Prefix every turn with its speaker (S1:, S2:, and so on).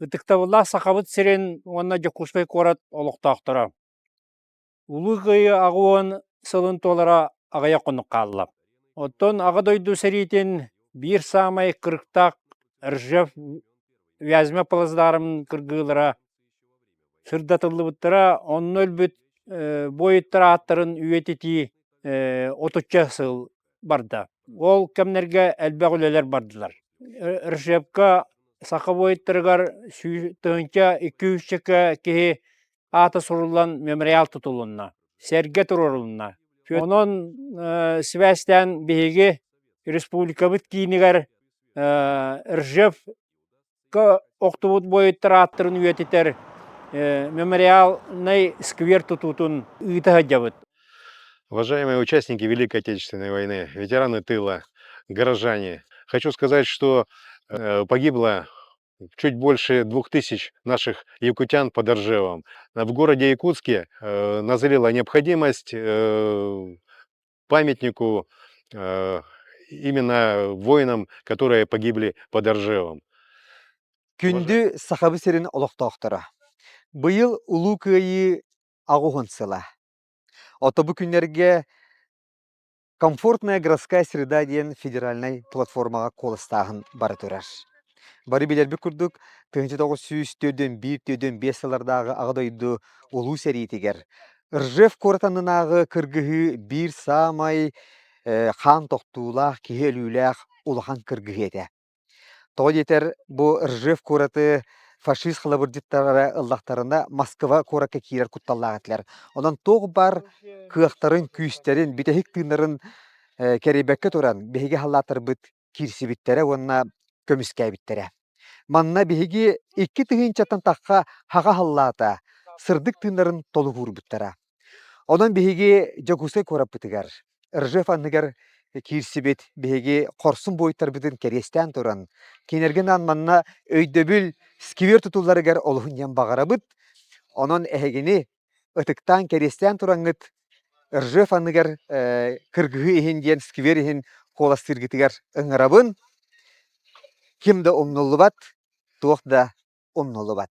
S1: Ытыктабылла сахабыт сирен онна жокуспай корат олуктактара. Улы гыйы агуон сылын толара агая конук каллап. Оттон ага дойду серитин бир самай кырыктак Ржев вязме палаздарым кыргылара сырдатылыбыттара онно өлбүт бойыттара аттарын үйетити отучча сыл барда. Ол кемнерге элбегүлелер бардылар. Ржевка саха бойыттарыгар тыынча 200 чека кеһи ата сурулан мемориал тутулунна, серге турурулунна. Онон связьтен биһиги республикабыт киинигер Ржев октубут бойыттар аттырын үйетитер мемориалный сквер тутутун ыйтаха жабыт.
S2: Уважаемые участники Великой Отечественной войны, ветераны тыла, горожане, хочу сказать, что погибло чуть больше 2000 наших якутян под Ржевом. В городе Якутске назрела необходимость памятнику именно воинам, которые погибли под Ржевом.
S3: Күнді сахабы серин олықтақтыра. Быйыл улу кыйы агуғын сыла. Отобу күнерге комфортная городская среда ден федеральной платформаға қолыстағын бары төрер. Бары билербі күрдік 1901-5 сылардағы ағадойды улу серитігер. Ржев коратанынағы кыргығы бір самай хан тоқтуулақ, кехелүүләқ улахан кыргығы еді. Тоғы детер бұл Ржев кораты фашист қылабырдеттары ыллақтарына Москва коракка кейер құтталлақ әтілер. Онан тоғы бар күйақтарын, күйістерін, бітехік тыңдарын кәребәкке тұран, бейге халлатыр бұд кирси біттері, онына көміскә біттері. Манна бейге 2 тығынчаттан таққа хаға халлата, сырдық тыңдарын толы ғур біттері. Онан бейге жагусай корап бітігер. Ржев анныгер кирси бит бейге қорсын бойыттар бітін кәрестен тұран. Кенерген анманна өйдөбіл скивер тұтуларыгер олығын ен бағара бұд. Онан әгені ұтықтан кәрестен тұраңыт Ржев анныгер кыргығы ехен ден скивер ехен қоластыргітігер ұңырабын. Кімді омнолы бат, туақ да омнолы бат.